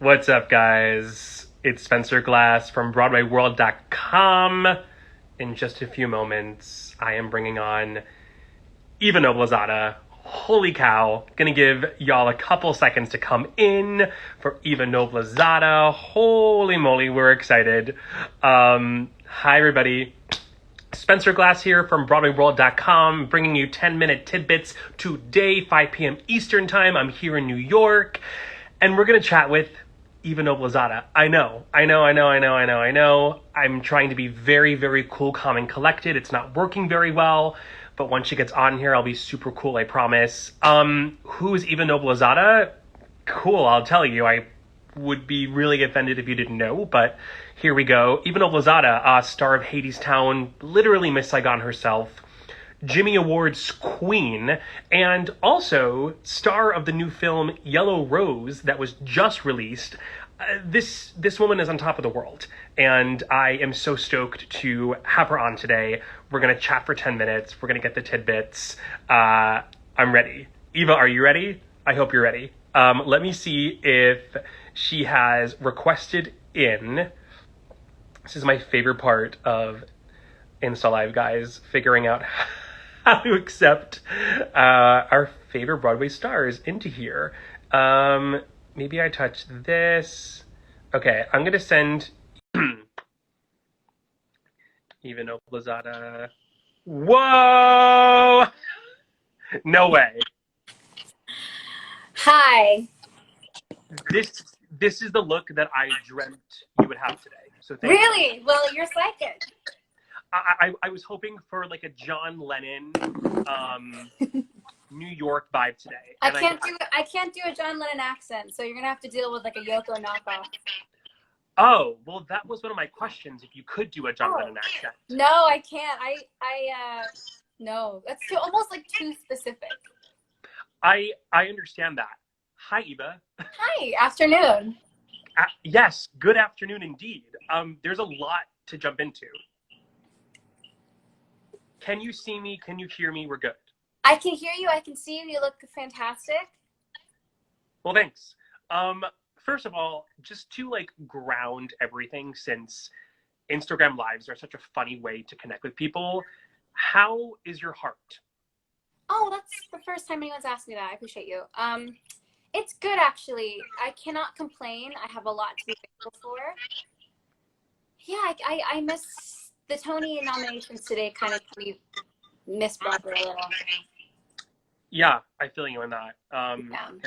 What's up, guys? It's Spencer Glass from BroadwayWorld.com. In just a few moments, I am bringing on Eva Noblezada. Holy cow. Gonna give y'all a couple seconds to come in for Eva Noblezada. Holy moly, we're excited. Hi, everybody. Spencer Glass here from BroadwayWorld.com, bringing you 10-minute tidbits today, 5 p.m. Eastern Time. I'm here in New York, and we're going to chat with Eva Noblezada. I know. I'm trying to be very, very cool, calm, and collected. It's not working very well, but once she gets on here, I'll be super cool, I promise. Who is Eva Noblezada? Cool, I'll tell you. I would be really offended if you didn't know, but here we go. Eva Noblezada, star of Hadestown, literally Miss Saigon herself, Jimmy Awards queen, and also star of the new film Yellow Rose that was just released. This woman is on top of the world, and I am so stoked to have her on today. We're going to chat for 10 minutes. We're going to get the tidbits. I'm ready. Eva, are you ready? I hope you're ready. Let me see if she has requested in. This is my favorite part of Insta Live, guys, figuring out how to accept our favorite Broadway stars into here. Maybe I touch this. Okay, I'm going to send Eva Noblezada. Whoa! No way. Hi. This is the look that I dreamt you would have today. So thank you. Really? Well, you're psychic. I was hoping for like a John Lennon, New York vibe today. I can't do a John Lennon accent, so you're gonna have to deal with like a Yoko knockoff. Oh, well, that was one of my questions. If you could do a John Lennon accent. No, I can't. No, that's almost like too specific. I understand that. Hi, Eva. Hi, afternoon. Yes, good afternoon indeed. There's a lot to jump into. Can you see me? Can you hear me? We're good. I can hear you. I can see you. You look fantastic. Well, thanks. First of all, just to like ground everything, since Instagram Lives are such a funny way to connect with people, how is your heart? Oh, that's the first time anyone's asked me that. I appreciate you. It's good, actually. I cannot complain. I have a lot to be grateful for. Yeah, I miss the Tony nominations today. Kind of miss Broadway a little. Yeah, I feel you in that. Yeah. And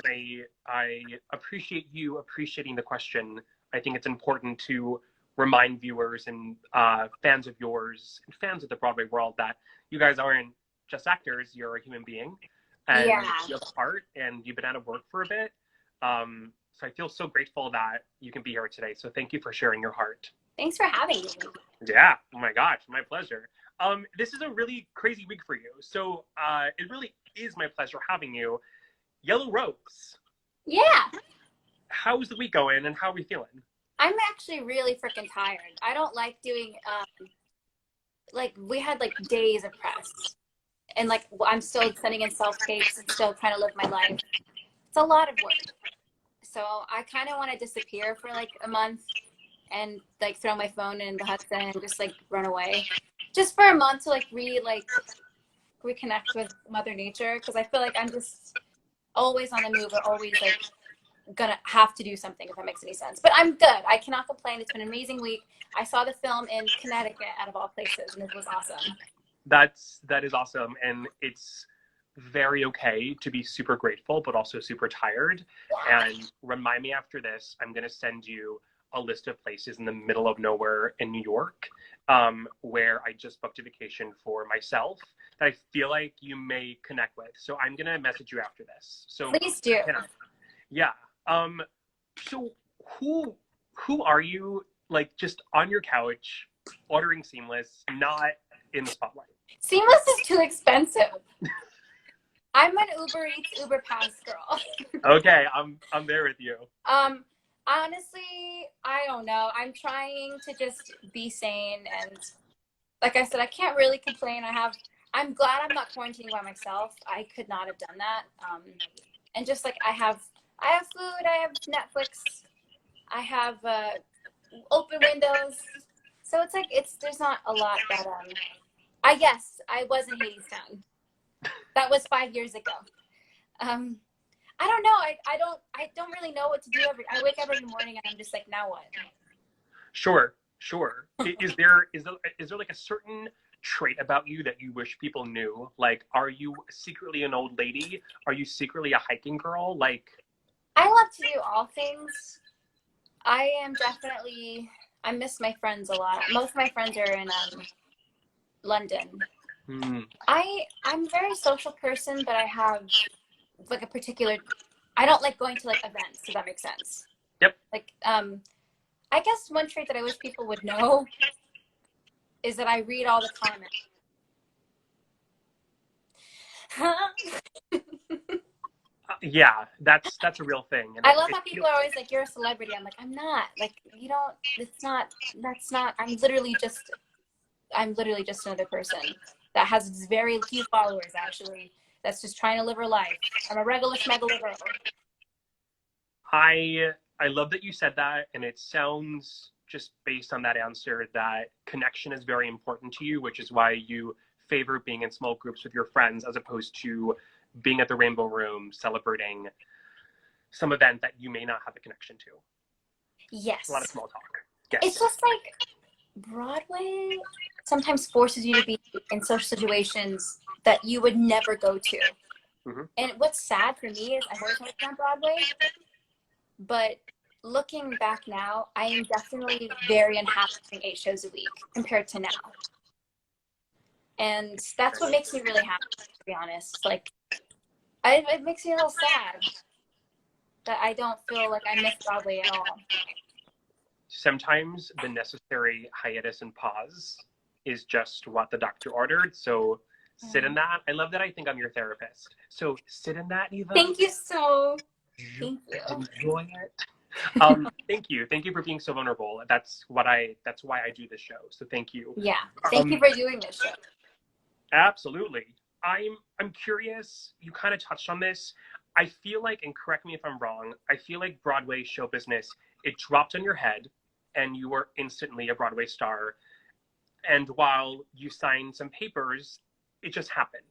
I appreciate you appreciating the question. I think it's important to remind viewers and fans of yours and fans of the Broadway world that you guys aren't just actors. You're a human being, and Yeah. you have a heart, and you've been out of work for a bit. So I feel so grateful that you can be here today. So thank you for sharing your heart. Thanks for having me. Yeah. Oh my gosh, my pleasure. This is a really crazy week for you. So it really is my pleasure having you. Yellow Rose. Yeah. How's the week going, and how are we feeling? I'm actually really freaking tired. I don't like doing, like, we had, like, days of press. And, like, I'm still sending in self-tapes and still trying to live my life. It's a lot of work. So I kind of want to disappear for, like, a month and, like, throw my phone in the Hudson and just, like, run away. Just for a month to, like, reconnect with Mother Nature. Because I feel like I'm just always on the move or always, like, gonna have to do something, if that makes any sense. But I'm good. I cannot complain. It's been an amazing week. I saw the film in Connecticut, out of all places, and it was awesome. That is awesome, and it's very okay to be super grateful but also super tired. Yeah. And remind me after this, I'm going to send you a list of places in the middle of nowhere in New York, where I just booked a vacation for myself that I feel like you may connect with. So I'm going to message you after this. So Please do. Yeah. So who are you, like, just on your couch ordering Seamless, not in the spotlight? Seamless is too expensive. I'm an Uber Eats, Uber Pass girl. Okay, I'm there with you. Honestly, I don't know. I'm trying to just be sane, and like I said, I can't really complain. I'm glad I'm not quarantining by myself. I could not have done that. And just like I have food, I have Netflix, I have open windows. So it's like, there's not a lot that, I was in Hadestown. That was 5 years ago. I don't know. I don't really know what to do I wake up every morning and I'm just like, now what? Sure. Is there like a certain trait about you that you wish people knew? Like, are you secretly an old lady? Are you secretly a hiking girl? Like, I love to do all things. I miss my friends a lot. Most of my friends are in London. I'm a very social person, but I have like a particular, I don't like going to like events, if that makes sense. Yep. Like, I guess one trait that I wish people would know is that I read all the comments. Yeah, that's a real thing. And I love how people are always like, you're a celebrity. I'm like, I'm not. Like, you don't, that's not, I'm literally just another person that has very few followers, actually, that's just trying to live her life. I'm a regular schmegula girl. I love that you said that, and it sounds, just based on that answer, that connection is very important to you, which is why you favor being in small groups with your friends as opposed to being at the Rainbow Room celebrating some event that you may not have a connection to. Yes. A lot of small talk. Yes. It's just like Broadway sometimes forces you to be in social situations that you would never go to. Mm-hmm. And what's sad for me is I've always worked on Broadway, but looking back now, I am definitely very unhappy doing 8 shows a week compared to now. And that's what makes me really happy, to be honest. Like, it makes me a little sad that I don't feel like I miss Broadway at all. Sometimes the necessary hiatus and pause is just what the doctor ordered. So sit in that. I love that. I think I'm your therapist. So sit in that, Eva. Thank you Thank you. Enjoy it. Thank you. Thank you for being so vulnerable. That's why I do this show. So thank you. Yeah. Thank you for doing this show. Absolutely. I'm curious, you kind of touched on this. I feel like, and correct me if I'm wrong, I feel like Broadway show business, it dropped on your head and you were instantly a Broadway star. And while you signed some papers, it just happened.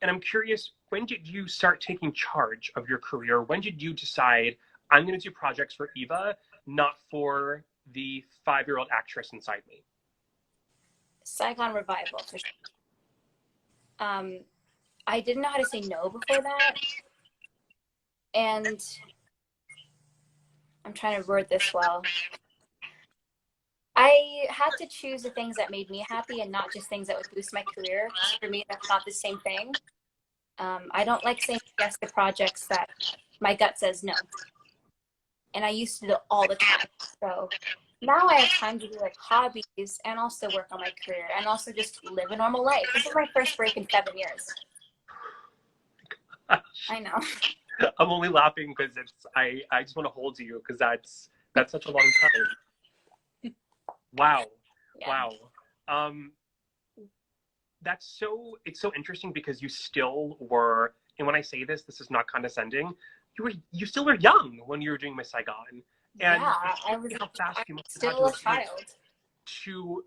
And I'm curious, when did you start taking charge of your career? When did you decide, I'm going to do projects for Eva, not for the 5-year-old actress inside me? Saigon Revival, for sure. I didn't know how to say no before that. And I'm trying to word this well. I had to choose the things that made me happy and not just things that would boost my career. For me, that's not the same thing. I don't like saying yes to projects that my gut says no. And I used to do it all the time. So now I have time to do like hobbies and also work on my career and also just live a normal life. This is my first break in 7 years. I know. I'm only laughing because I just want to hold you because that's such a long time. Wow. Yeah. Wow. It's so interesting because you still were, and when I say this is not condescending, you still were young when you were doing Miss Saigon. And yeah, I was still a child. To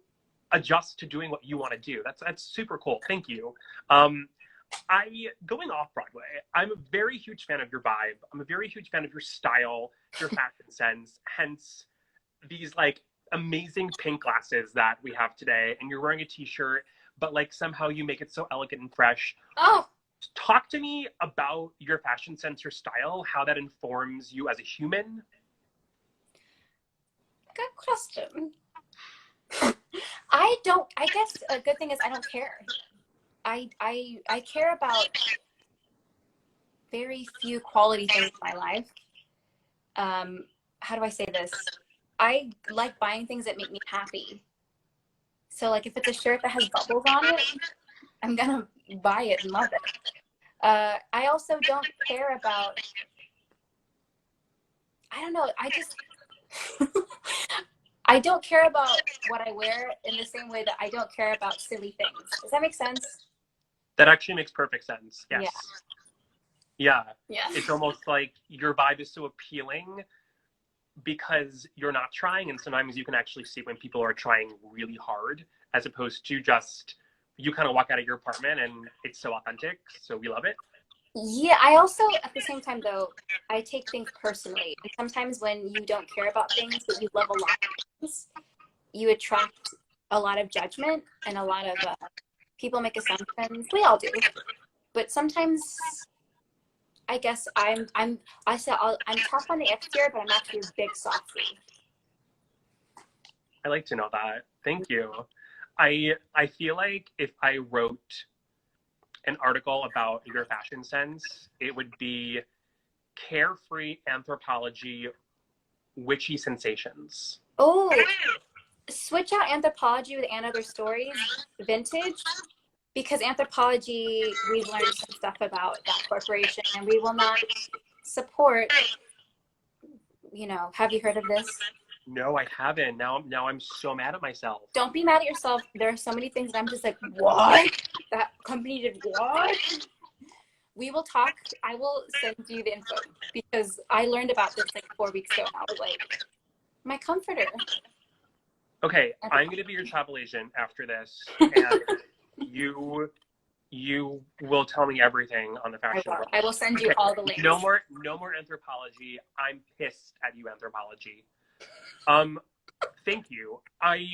adjust to doing what you want to do. That's super cool. Thank you. Going off Broadway, I'm a very huge fan of your vibe. I'm a very huge fan of your style, your fashion sense, hence these like amazing pink glasses that we have today. And you're wearing a t-shirt, but like somehow you make it so elegant and fresh. Oh. Talk to me about your fashion sense, your style, how that informs you as a human. Good question. I guess a good thing is I don't care. I care about very few quality things in my life. How do I say this? I like buying things that make me happy. So like if it's a shirt that has bubbles on it, I'm gonna buy it and love it. I also don't care about, I don't know, I don't care about what I wear in the same way that I don't care about silly things. Does that make sense? That actually makes perfect sense. Yes. Yeah. Yeah. It's almost like your vibe is so appealing because you're not trying, and sometimes you can actually see when people are trying really hard, as opposed to just you kind of walk out of your apartment and it's so authentic, so we love it. Yeah, I also, at the same time, though, I take things personally. And sometimes when you don't care about things, but you love a lot of things, you attract a lot of judgment and a lot of people make assumptions. We all do. But sometimes I guess I'm tough on the exterior, but I'm actually a big softie. I like to know that. Thank you. I feel like if I wrote an article about your fashion sense, it would be carefree anthropology, witchy sensations. Oh, switch out Anthropology with And Other Stories, vintage, because Anthropology, we've learned some stuff about that corporation, and we will not support, have you heard of this? No, I haven't. Now I'm so mad at myself. Don't be mad at yourself. There are so many things that I'm just like, what? That company did what? We will talk. I will send you the info because I learned about this like 4 weeks ago and I was like, my comforter. Okay, I'm going to be your travel agent after this, and you will tell me everything on the fashion world. I will send you all the links. No more Anthropology. I'm pissed at you, Anthropology. Thank you. I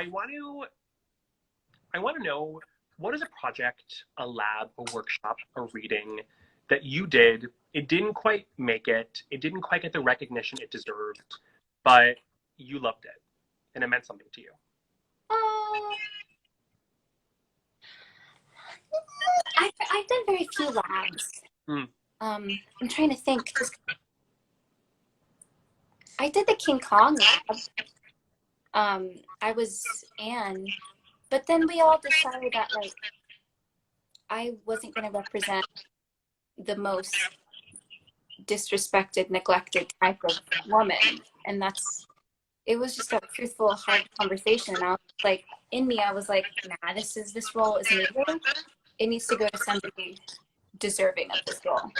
want to know, what is a project, a lab, a workshop, a reading that you did? It didn't quite make it. It didn't quite get the recognition it deserved, but you loved it and it meant something to you. I've done very few labs. I'm trying to think. I did the King Kong lab. I was Anne, but then we all decided that like I wasn't going to represent the most disrespected, neglected type of woman, and it was just a truthful, hard conversation. And I was like, in me, I was like, nah, this role isn't even. It needs to go to somebody deserving of this role.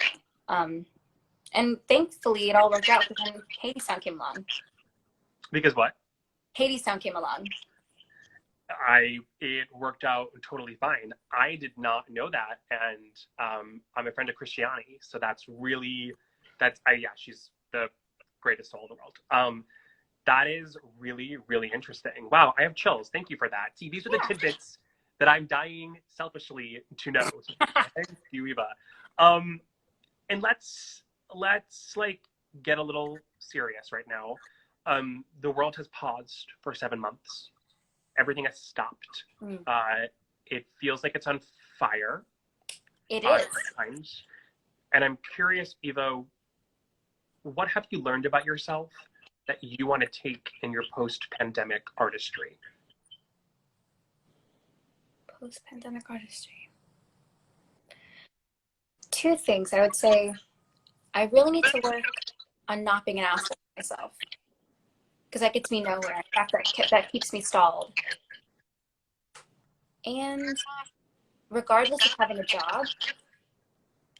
And thankfully, it all worked out because then Hadestown came along. Because what? Hadestown came along. It worked out totally fine. I did not know that, and I'm a friend of Christiani, so she's the greatest soul in the world. That is really, really interesting. Wow, I have chills. Thank you for that. See, these are the tidbits that I'm dying selfishly to know. So, thank you, Eva. And let's like get a little serious right now. The world has paused for 7 months. Everything has stopped. It feels like it's on fire. It is. Times. And I'm curious, Eva, what have you learned about yourself that you want to take in your post-pandemic artistry? Post-pandemic artistry. 2 things. I would say I really need to work on not being an asshole to myself, because that gets me nowhere. In fact, that keeps me stalled. And regardless of having a job,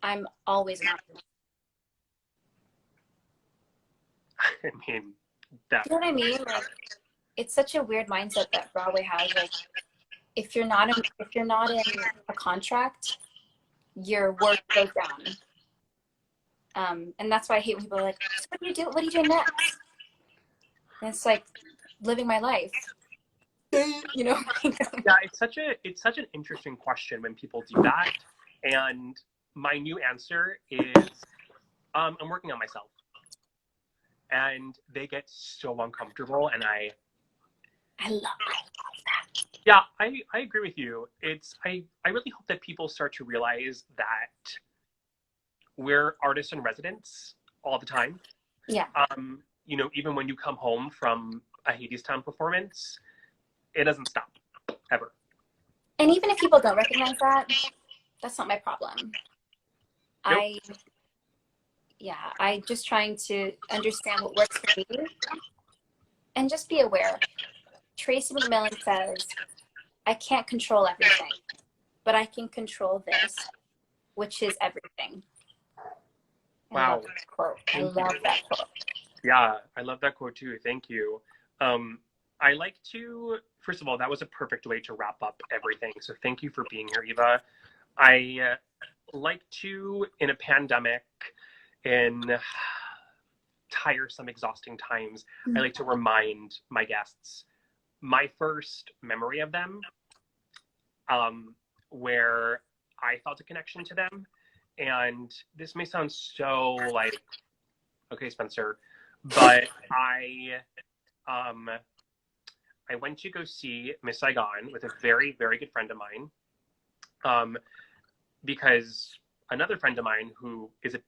I'm always an artist. I mean, that. You know what I mean? Like, it's such a weird mindset that Broadway has. Like, if you're not in a contract, your work goes down. And that's why I hate when people are like, so what do you do? What are you doing next? And it's like living my life. You know? Yeah, it's such an interesting question when people do that. And my new answer is I'm working on myself. And they get so uncomfortable, and I love that. Yeah, I agree with you. I really hope that people start to realize that we're artists in residence all the time. Yeah. Even when you come home from a Hadestown performance, it doesn't stop, ever. And even if people don't recognize that, that's not my problem. Nope. I'm just trying to understand what works for me and just be aware. Tracy McMillan says, I can't control everything, but I can control this, which is everything. Wow. I love that quote. Yeah, I love that quote too. Thank you. I like to, first of all, that was a perfect way to wrap up everything. So thank you for being here, Eva. I like to, in a pandemic, in tiresome, exhausting times, I like to remind my guests my first memory of them, where I felt a connection to them. And this may sound so like, okay, Spencer, but um, I went to go see Miss Saigon with a very, very good friend of mine, because another friend of mine who is a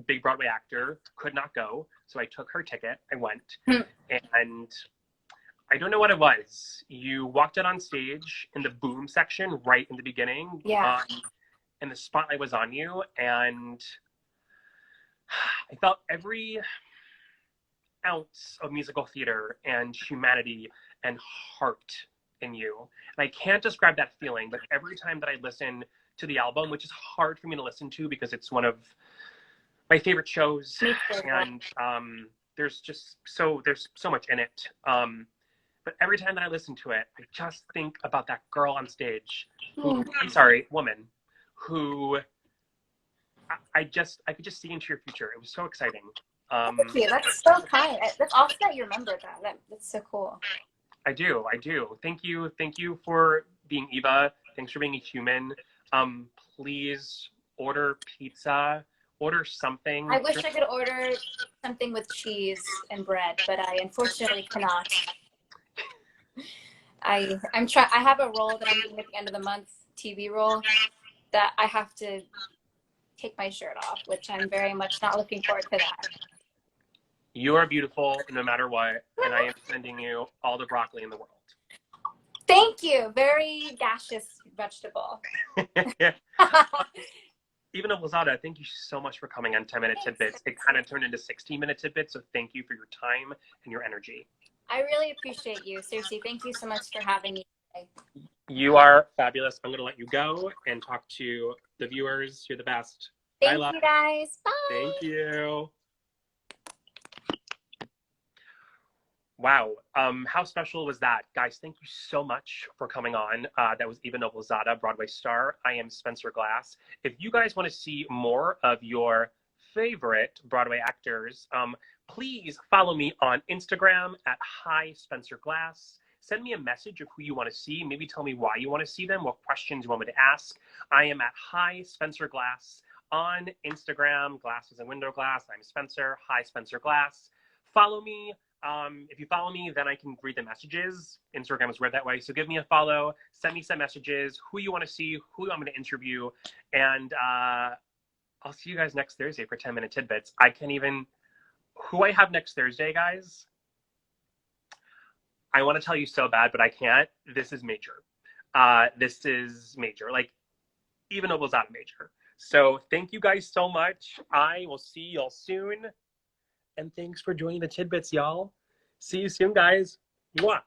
big Broadway actor could not go. So I took her ticket. I went. And I don't know what it was. You walked out on stage in the boom section right in the beginning. Yeah. And the spotlight was on you. And I felt every ounce of musical theater and humanity and heart in you. And I can't describe that feeling, but every time that I listen to the album, which is hard for me to listen to because it's one of my favorite shows, and there's so much in it. But every time that I listen to it, I just think about that girl on stage, who, I'm sorry, woman, who I could just see into your future. It was so exciting. Thank you. That's so kind. That's awesome that you remember that. That's so cool. I do. Thank you for being Eva. Thanks for being a human. Please order pizza. Order something. I wish I could order something with cheese and bread, but I unfortunately cannot. I have a role that I'm doing at the end of the month, TV role, that I have to take my shirt off, which I'm very much not looking forward to that. You are beautiful no matter what, and I am sending you all the broccoli in the world. Thank you. Very gaseous vegetable. Even Noblezada, thank you so much for coming on 10-Minute Tidbits. It kind of turned into 16-minute tidbits, so thank you for your time and your energy. I really appreciate you. Seriously, thank you so much for having me today. You are fabulous. I'm going to let you go and talk to the viewers. You're the best. Thank you, guys. Bye. Thank you. Wow. How special was that? Guys, thank you so much for coming on. That was Eva Noblezada, Broadway star. I am Spencer Glass. If you guys want to see more of your favorite Broadway actors, please follow me on Instagram at Hi Spencer Glass. Send me a message of who you want to see. Maybe tell me why you want to see them, what questions you want me to ask. I am at Hi Spencer Glass on Instagram. Glass is a window glass. I'm Spencer. Hi Spencer Glass. Follow me. If you follow me, then I can read the messages. Instagram is weird that way. So give me a follow, send me some messages, who you want to see, who you want me to interview, and I'll see you guys next Thursday for 10-Minute Tidbits. I can't even, who I have next Thursday, guys, I want to tell you so bad, but I can't. This is major. This is major, like even Noblezada major. So thank you guys so much. I will see y'all soon. And thanks for joining the Tidbits, y'all. See you soon, guys. Mwah.